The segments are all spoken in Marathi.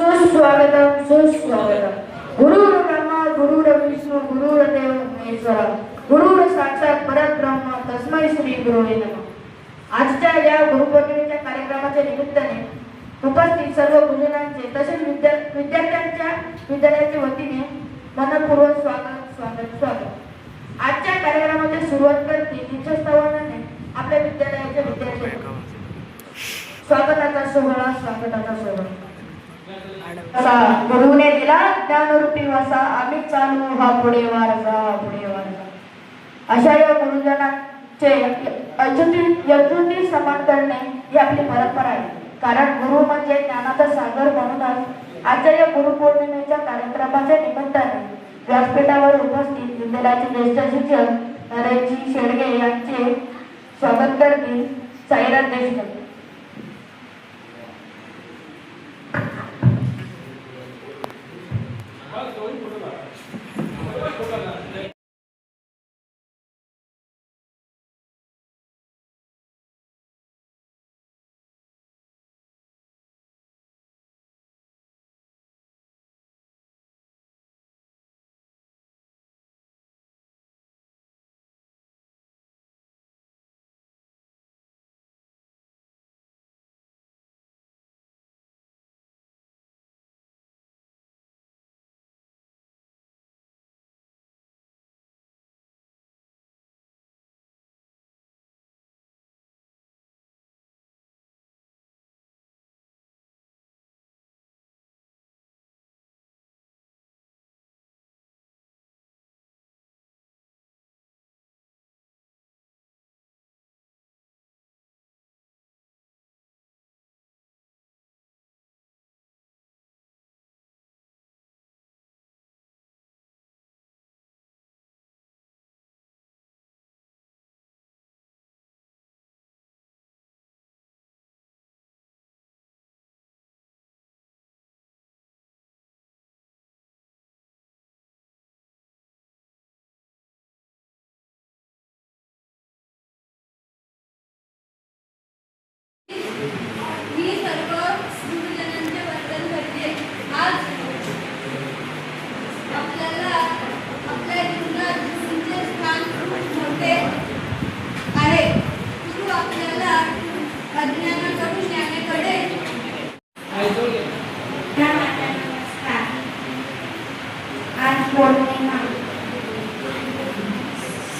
सुस्वागतम सुस्वागतम। गुरुर् ब्रह्मा गुरुर्विष्णु गुरुर्देव महेश्वरा गुरुर् साक्षात परब्रह्म तस्मै श्री गुरुवे नमः। आजच्या या गुरुपौर्णिमेच्या कार्यक्रमाच्या निमित्ताने उपस्थित सर्व गुरुजनांचे तसेच विद्यार्थ्यांच्या विद्यालयाच्या वतीने मनपूर्वक स्वागत स्वागत स्वागत। आजच्या कार्यक्रमाची सुरुवात करते दीक्षास्थापनाने आपल्या विद्यालयाच्या विद्यार्थ्यांना स्वागताचा सोहळा गुरुने दिला ज्ञानरूपी वासा आम्ही चालू हा पुढे वारसा पुढे वारसा। अशा या गुरुजनांचे यज्ञोती समान करणे ही आपली परंपरा आहे, कारण गुरु म्हणजे ज्ञानाचा सागर। म्हणूनच आजच्या या गुरुपौर्णिमेच्या कार्यक्रमाच्या निमित्ताने व्यासपीठावर उपस्थित विद्यालयाचे ज्येष्ठ शिक्षक नरेशजी शेडगे यांचे स्वागत करतील साईराज देशमुख।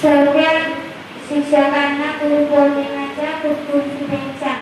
सर्व शिक्षकांना गुरुपौर्णिमेच्या खूप खूप शुभेच्छा।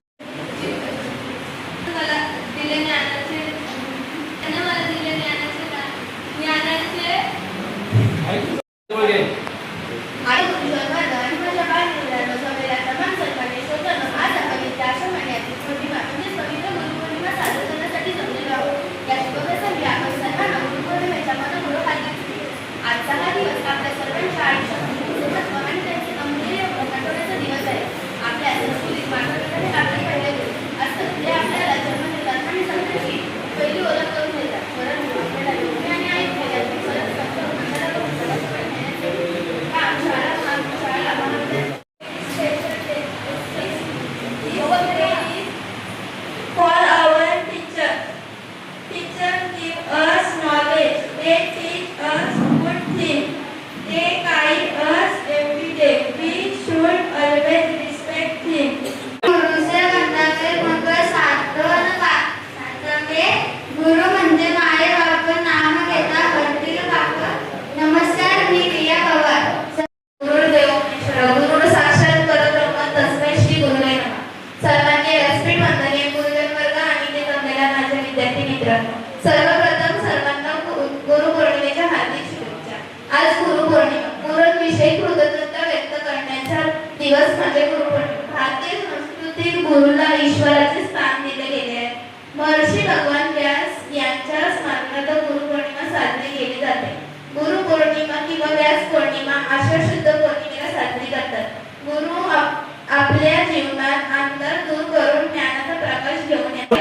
सर्वप्रथम सर्वांना गुरुपौर्णिमेच्या हार्दिक शुभेच्छा। आज गुरुपौर्णिमा गुरूंविषयी कृतज्ञता व्यक्त करण्याचा दिवस म्हणजे गुरुपौर्णिमा। भारतीय संस्कृतीत गुरुला ईश्वराचे स्थान दिले गेले आहे। महर्षी भगवान व्यास यांच्या स्मरणार्थ गुरुपौर्णिमा साजरी केली जाते। गुरुपौर्णिमा किंवा व्यास पौर्णिमा आषाढ शुद्ध पौर्णिमेला साजरी करतात। गुरु आपल्या जीवनात अंतर दूर करून ज्ञानाचा प्रकाश घेऊन येतात।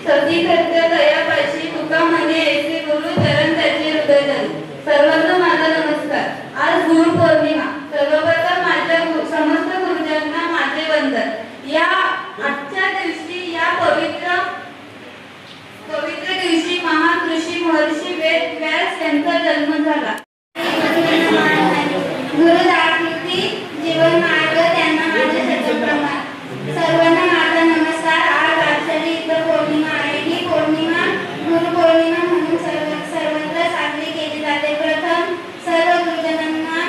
सती सत्य दयापाशी तुका म्हणे ऐसे गुरु चरण त्याचे हृदय धरू। सर्वांना माझा नमस्कार। आज गुरुपौर्णिमा। सर्वप्रथम माझ्या समस्त गुरुजनांना माझे वंदन। या आजच्या दिवशी या पवित्र दिवशी झाला. गुरु दाखवती जीवन मार्ग त्यांना माझे शतप्रमाण. सर्वांना माझा नमस्कार. आज आषाढी पौर्णिमा आहे. ही पौर्णिमा गुरु पौर्णिमा म्हणून सर्वत्र साजरी केली जाते. प्रथम सर्व गुरुजनांना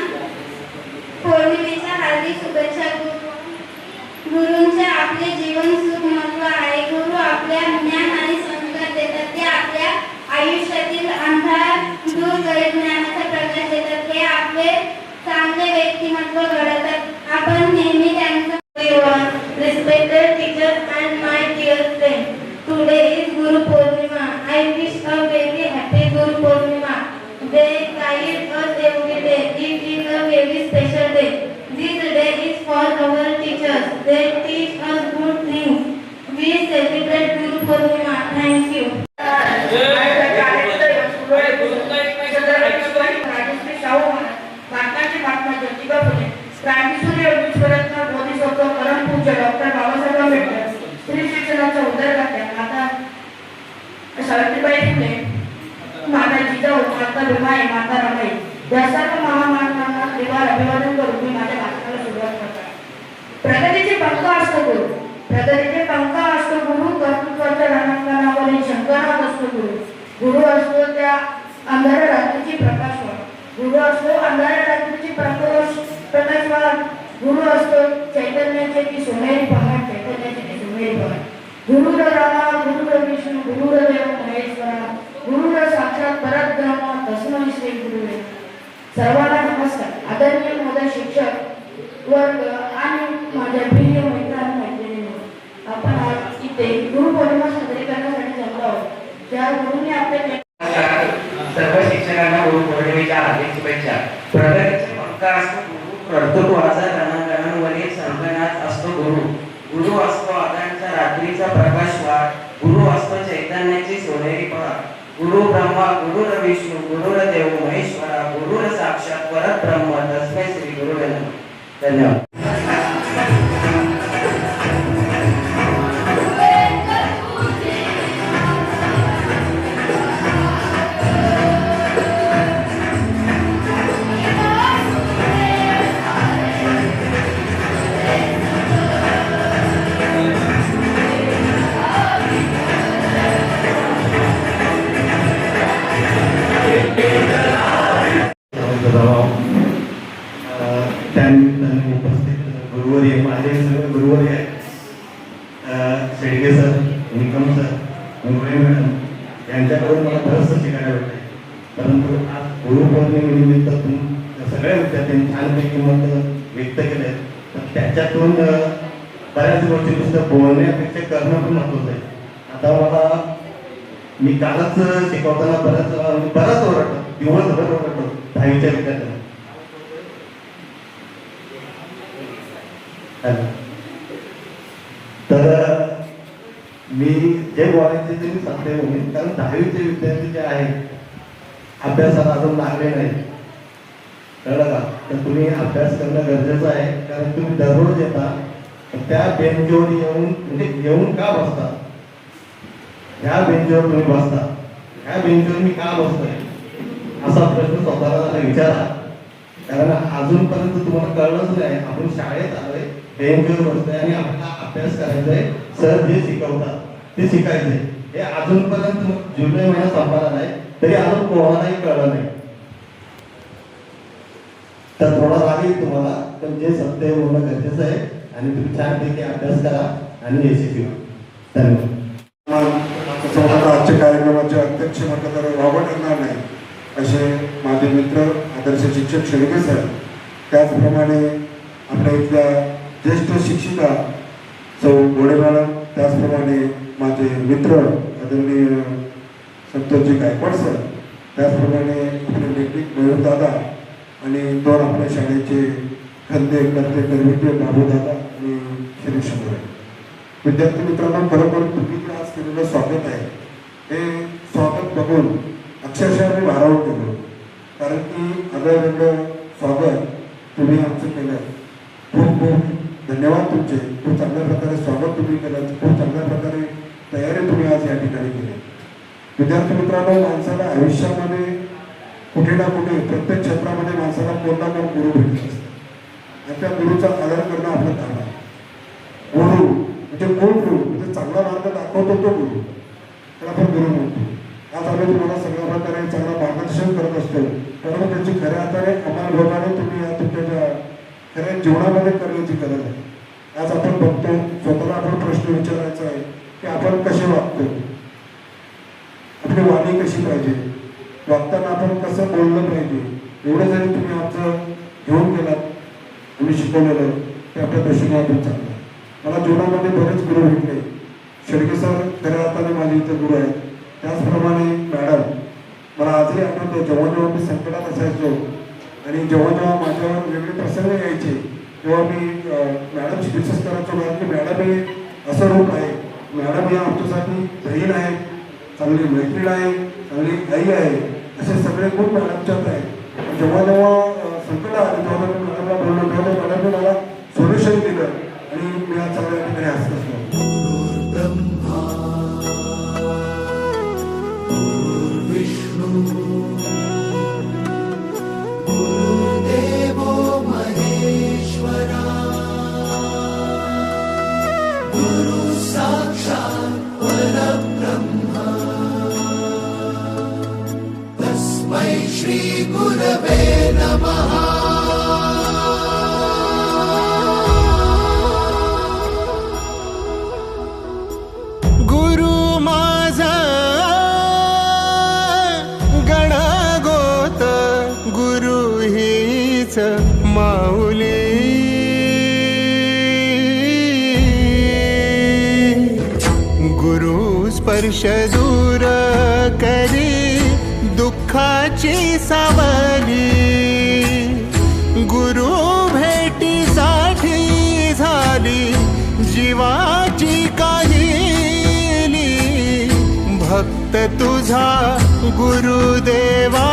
पौर्णिमेच्या हार्दिक शुभेच्छा. गुरूंचे आपले जीवन सुख महत्व आहे. गुरु आपल्या ज्ञान आणि संस्कार देतात. ते आपल्या आयुष्यातील अंधार दूर करीत ज्ञानाचा प्रकाश देतात. ते आपले चांगले व्यक्तिमत्व घडवतात. आपण नेहमी त्यांचा respected teachers and my dear friends, today is Guru Purnima. I wish a very happy Guru Purnima. They guide us every day. It is a very special day. This day is for our teachers. They teach us good things. We celebrate Guru Purnima. Thank you. Doctor Babasaheb Ambedkar, स्त्री शिक्षणाचा उदयकर्त्या माता सावित्रीबाई फुले, माता जिजाऊ, माता भीमाई, माता रमाई या सर्व महामानवांना त्रिवार अभिवादन करून मी माझ्या भाषणाला सुरुवात करतो. प्रगतीचे पंख असतो गुरु. प्रगतीचे पंख असतो गुरु. कर्तृत्वाच्या रणांगणावरील शंकरात असतो गुरु. गुरु असतो त्या अंधार रात्रीची प्रकाशवाण. गुरु असतो अंधार रात्रीची प्रकाशवाण. गुरु असतो चैतन्याचे ती सोनेरी पहाड. चैतन्याचे ती सोनेरी पहाड. गुरुर रामा, गुरुर विष्णू, गुरुर देव महेश्वरा, गुरुर साक्षात परब्रह्म, तस्मै श्री गुरुवे. सर्वांना नमस्कार. आदरणीय मोदय शिक्षक वर्ग आणि माझ्या प्रिय मित्र आणि मैत्रिणींनो, आपण आज इथे गुरुपौर्णिमा साजरी करण्यासाठी जमलो आहोत. ज्या गुरुने आपल्या सर्व शिक्षकांना गुरुपौर्णिमेच्या हार्दिक शुभेच्छा. प्रगतीचे पंख असतो गुरु. कर्तृत्वाचा रणांगणावरील संगनात असतो गुरु. गुरु असतो आदांच्या रात्रीचा प्रकाशवाण. गुरु असतो चैतन्याची सोनेरी पहाड. गुरु ब्रह्मा, गुरुर विष्णू, गुरुर देव महेश्वरा, गुरुर साक्षात परब्रह्म, तस्मै श्री गुरुवे नमः. धन्यवाद. त्यानिमित्ताने उपस्थित गुरुवर्य, माझे सगळे गुरुवर्य Shedge sir, Nikam sir, Mumbai madam यांच्याकडून मला बरंचसं शिकायला भेटतं. परंतु आज गुरुपौर्णिमेनिमित्त सगळ्या विद्यार्थ्यांनी छानपैकी मत व्यक्त केले. तर त्याच्यातून बऱ्याच गोष्टी नुसतं बोलण्यापेक्षा करणं पण महत्त्वाचं आहे. आता मला मी कालच शिकवताना बराच ओरडतो, दिवसभर ओरडतो 10वीच्या विद्यार्थ्यांना. तर मी जे बोलायचे ते मी सांगते म्हणून, कारण 10वीचे विद्यार्थी जे आहेत अभ्यासात अजून लागले नाही, कळलं का? तर तुम्ही अभ्यास करणं गरजेचं आहे. कारण तुम्ही दररोज येता, त्या बेंचवर येऊन म्हणजे येऊन का बसता? ह्या बेंचवर तुम्ही बसता, ह्या बेंचवर मी का बसतोय असा प्रश्न स्वतःला विचारा. कारण अजूनपर्यंत तुम्हाला कळलंच नाही आपण शाळेत आलोय, बेंचवर बसतोय आणि आपल्याला अभ्यास करायचा आहे. सर जे शिकवतात ते शिकायचंय. हे अजूनपर्यंत जुलै महिना संपला नाही तरी अजून कोणालाही कळलं नाही. तर थोडा राग येईल तुम्हाला, पण जे सत्य आहे बोलणं गरजेचं आहे आणि तुम्ही छानपैकी अभ्यास करा आणि यशस्वी व्हा. धन्यवाद. आजच्या कार्यक्रमाचे अध्यक्ष म्हटलं तर वावड ठरणार नाही असे माझे मित्र आदर्श शिक्षक शेडगे सर, त्याचप्रमाणे आपल्या इथल्या ज्येष्ठ शिक्षिका सौ गोडे मॅडम, त्याचप्रमाणे माझे मित्र आदरणीय संतोषजी गायकवाड सर, त्याचप्रमाणे आपले लेखिक मयूर दादा आणि दोन आपल्या शाळेचे खंदे करते कर्मवीर बाबू दादा आणि शिरीष मोरे. विद्यार्थी मित्रांनो, बरोबर तुम्ही जे आज केलेलं स्वागत आहे, हे स्वागत बघून अक्षरशः मी भारावून गेलो. कारण की आगळं स्वागत तुम्ही आमचं केलं. खूप खूप धन्यवाद तुमचे. खूप चांगल्या प्रकारे स्वागत तुम्ही केलं. खूप चांगल्या प्रकारे तयारी तुम्ही आज या ठिकाणी केली. विद्यार्थी मित्रांनो, माणसाला आयुष्यामध्ये कुठे ना कुठे प्रत्येक क्षेत्रामध्ये माणसाला कोण ना कोण गुरु भेटत असतात आणि त्या गुरुचा आदर करणं आपलं काम आहे. गुरु म्हणजे कोण गुरु म्हणजे चांगला मार्ग दाखवतो तो गुरु, त्याला आपण गुरु म्हणतो. आज आम्ही तुम्हाला सगळ्या प्रकारे चांगलं मार्गदर्शन करत असतो, कारण त्याची खऱ्या अर्थाने अंमलबजावणी तुम्ही या तुमच्या खऱ्या जीवनामध्ये करण्याची गरज आहे. आज आपण बघतो, स्वतःला आपण प्रश्न विचारायचा आहे की आपण कसे वागतो, आपली वाणी कशी पाहिजे, वागताना आपण कसं बोललं पाहिजे. एवढं जरी तुम्ही आमचं घेऊन गेलात, तुम्ही शिकवलेलं ते आपल्या दृष्टीकोनातून चांगलं आहे. मला जीवनामध्ये बरेच गुरु भेटले. शेळके सर खऱ्या अर्थाने माझे इथे गुरु आहेत. त्याचप्रमाणे मॅडम, मला आजही आठवतं जेव्हा जेव्हा मी संकटात असायचो आणि जेव्हा जेव्हा माझ्यावर वेगळे प्रसंग यायचे तेव्हा मी मॅडमची विशेष करायचो, कारण की मॅडम हे असं रूप आहे. मॅडम हे आमच्यासाठी बहीण आहे, चांगली मैत्रीण आहे, चांगली आई आहे, असे सगळे गुण मॅडमच्यात आहेत. जेव्हा जेव्हा संकट आले तेव्हा मी मॅडमला बोललो, तेव्हा मॅडमने मला सोल्युशन दिलं आणि मी आज चांगल्या ठिकाणी हसत असतो. गुरु माझा गणगोत, गुरु हीच माऊली. गुरु स्पर्श दूर करी दुःखाची सावली. गुरु भेटीसाठी झाली जीवाची काहिली. भक्त तुझा गुरुदेवा